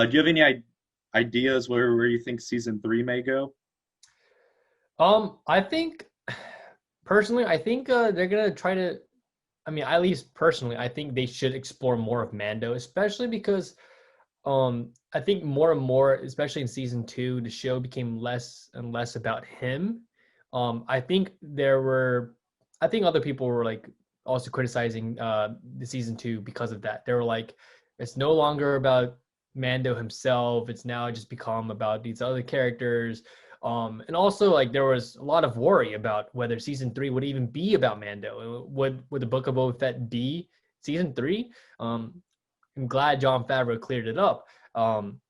Do you have any ideas where you think season three may go? I think personally, I think they're gonna try to. I mean, at least personally, I think they should explore more of Mando, especially because I think more and more, especially in season two, the show became less and less about him. I think I think other people were like also criticizing the season two because of that. They were like, it's no longer about Mando himself. It's now just become about these other characters. And also like there was a lot of worry about whether season three would even be about Mando. Would the Book of Boba Fett be season three? I'm glad John Favreau cleared it up. Um,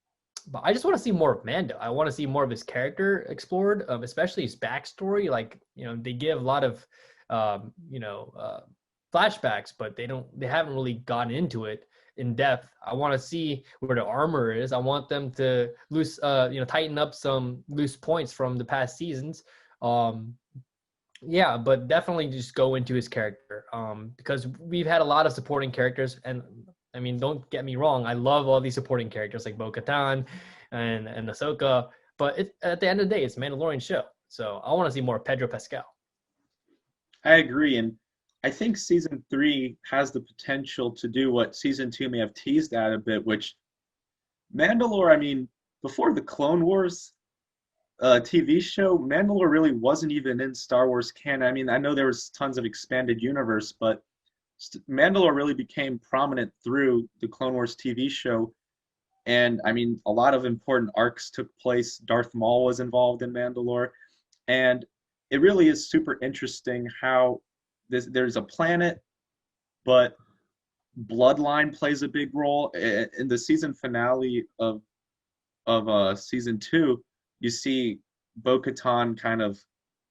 but I just want to see more of Mando. I want to see more of his character explored, especially his backstory. Like, they give a lot of, flashbacks, but they haven't really gotten into it in depth. I want to see where the armor is. I want them to tighten up some loose points from the past seasons. Um, yeah, but definitely just go into his character because we've had a lot of supporting characters, and I mean, don't get me wrong, I love all these supporting characters like Bo-Katan and Ahsoka, but at the end of the day, it's a Mandalorian show, so I want to see more Pedro Pascal. I agree, and I think season three has the potential to do what season two may have teased at a bit, which Mandalore, I mean, before the Clone Wars TV show, Mandalore really wasn't even in Star Wars canon. I mean, I know there was tons of expanded universe, but Mandalore really became prominent through the Clone Wars TV show. And I mean, a lot of important arcs took place. Darth Maul was involved in Mandalore. And it really is super interesting how there's a planet, but bloodline plays a big role. In the season finale of season two, you see Bo-Katan kind of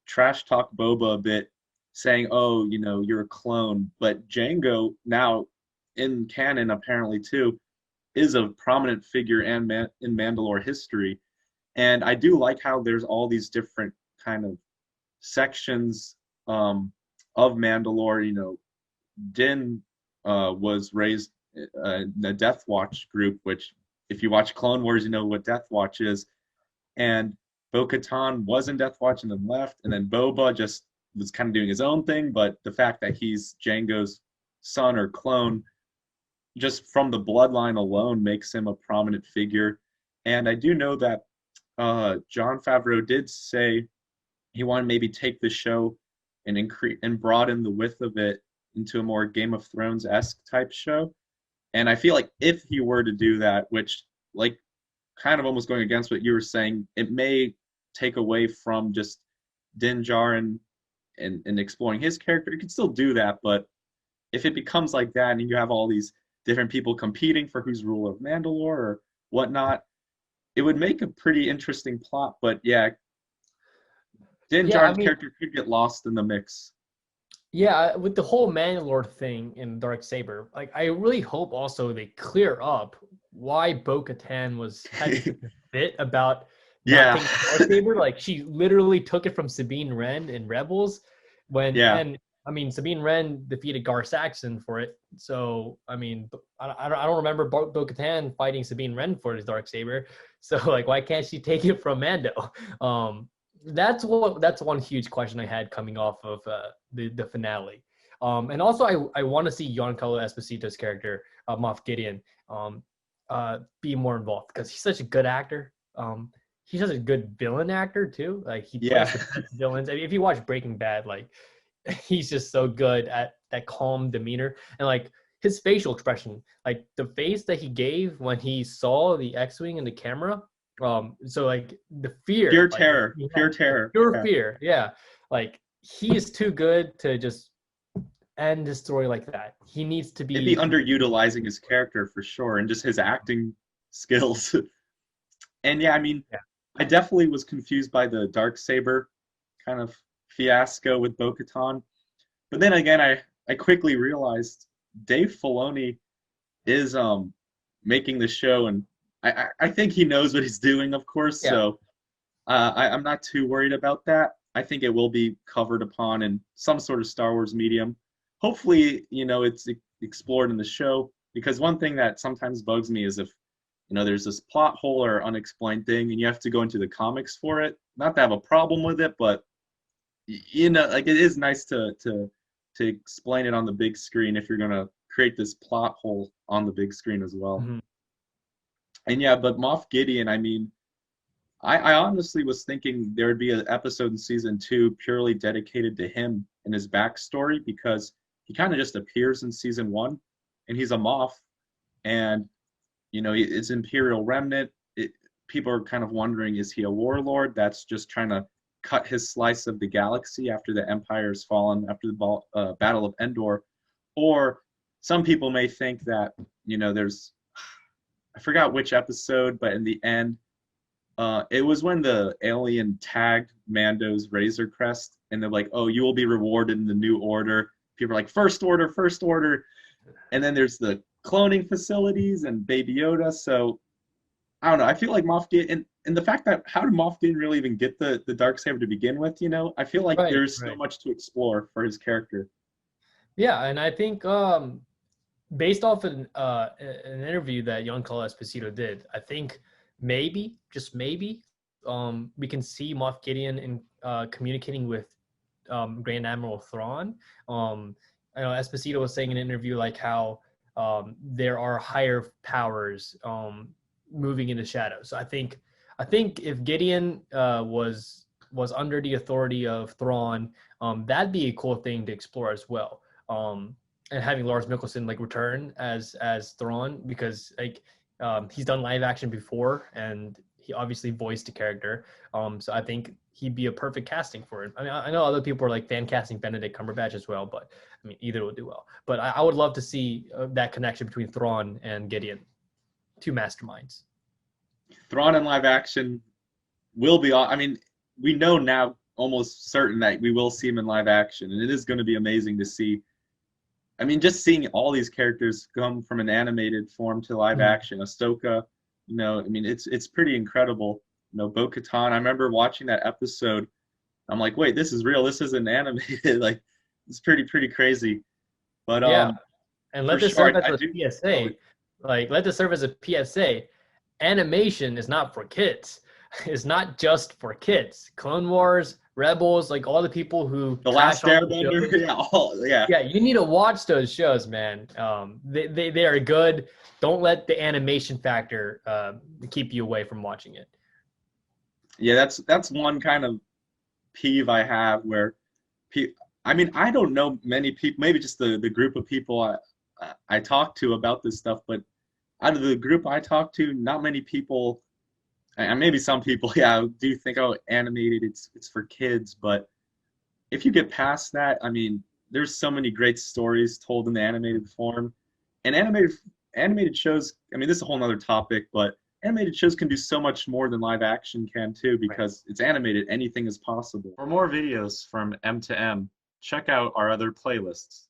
trash talk Boba a bit, saying, "Oh, you're a clone." But Django now in canon apparently too is a prominent figure in Mandalore history, and I do like how there's all these different kind of sections of Mandalore. Din was raised in the Death Watch group, which if you watch Clone Wars, you know what Death Watch is. And Bo-Katan was in Death Watch and then left, and then Boba just was kind of doing his own thing. But the fact that he's Django's son or clone, just from the bloodline alone, makes him a prominent figure. And I do know that John Favreau did say he wanted to maybe take the show and increase and broaden the width of it into a more Game of Thrones-esque type show. And I feel like if he were to do that, which like kind of almost going against what you were saying, it may take away from just Din Djarin and exploring his character. You could still do that, but if it becomes like that and you have all these different people competing for who's ruler of Mandalore or whatnot, it would make a pretty interesting plot. But yeah, Din Yeah, I Djarin's mean, character could get lost in the mix. yeah, with the whole Mandalore thing in Dark Saber, like I really hope also they clear up why Bo-Katan had such a fit about not Yeah, taking the Dark Saber. Like she literally took it from Sabine Wren in Rebels, yeah. and I mean Sabine Wren defeated Gar Saxon for it. So I mean, I don't remember Bo-Katan fighting Sabine Wren for his Dark Saber. So like, why can't she take it from Mando? Um, that's one huge question I had coming off of the finale. And also I want to see Giancarlo Esposito's character, Moff Gideon, be more involved because he's such a good actor. He's such a good villain actor too. Like he plays Yeah. the best villains. I mean, if you watch Breaking Bad, like he's just so good at that calm demeanor and like his facial expression, like the face that he gave when he saw the X-wing in the camera. So like the fear, Pure like terror. he had Pure terror. pure Yeah. fear. Yeah, like he is too good to just end the story like that. He needs to It'd be be. underutilizing his character for sure and just his acting skills. And yeah, I mean, Yeah, I definitely was confused by the dark saber kind of fiasco with Bo-Katan. But then again, I quickly realized Dave Filoni is making the show, and I think he knows what he's doing, of course. yeah, So I'm not too worried about that. I think it will be covered upon in some sort of Star Wars medium. Hopefully, it's explored in the show. Because one thing that sometimes bugs me is if there's this plot hole or unexplained thing, and you have to go into the comics for it. Not to have a problem with it, but like it is nice to explain it on the big screen if you're gonna create this plot hole on the big screen as well. Mhm. And yeah, but Moff Gideon, I mean, I honestly was thinking there would be an episode in season 2 purely dedicated to him and his backstory because he kind of just appears in season 1, and he's a Moff, and it's Imperial remnant. People are kind of wondering, is he a warlord that's just trying to cut his slice of the galaxy after the Empire's fallen, after the Battle of Endor? Or some people may think that, there's, I forgot which episode, but in the end, it was when the alien tagged Mando's Razor Crest, and they're like, "Oh, you will be rewarded in the New Order." People are like, "First Order, First Order," and then there's the cloning facilities and Baby Yoda. So I don't know. I feel like Moff Gideon, and the fact that how did Moff Gideon really even get the Darksaber to begin with? I feel like Right, there's so right. much to explore for his character. Yeah, and I think based off an interview that Giancarlo Esposito did, I think maybe, just maybe, we can see Moff Gideon in communicating with Grand Admiral Thrawn. I know Esposito was saying in an interview like how there are higher powers moving in the shadows. So I think if Gideon was under the authority of Thrawn, that'd be a cool thing to explore as well. And having Lars Mikkelsen like return as Thrawn, because like he's done live action before and he obviously voiced the character. So I think he'd be a perfect casting for it. I mean, I know other people are like fan casting Benedict Cumberbatch as well, but I mean, either would do well. But I would love to see that connection between Thrawn and Gideon, two masterminds. Thrawn in live action will be. I mean, we know now almost certain that we will see him in live action, and it is going to be amazing to see. I mean, just seeing all these characters come from an animated form to live action. Ahsoka, I mean, it's pretty incredible. Bo-Katan. I remember watching that episode. I'm like, wait, this is real. This isn't animated. Like, it's pretty crazy. But Yeah, and for let this sure, serve as I a do. PSA. Like, let this serve as a PSA. Animation is not for kids. It's not just for kids. Clone Wars, Rebels, like all the people who The trash Last on the Airbender. shows. Yeah. Yeah, you need to watch those shows, man. They are good. Don't let the animation factor keep you away from watching it. Yeah, that's one kind of peeve I have where I mean, I don't know many people, maybe just the group of people I talk to about this stuff, but out of the group I talk to, not many people, and maybe some people, yeah, do think, oh, animated, it's for kids, but if you get past that, I mean, there's so many great stories told in the animated form, and animated shows. I mean, this is a whole other topic, but animated shows can do so much more than live action can too, Right. because it's animated. Anything is possible. For more videos from M2M, check out our other playlists.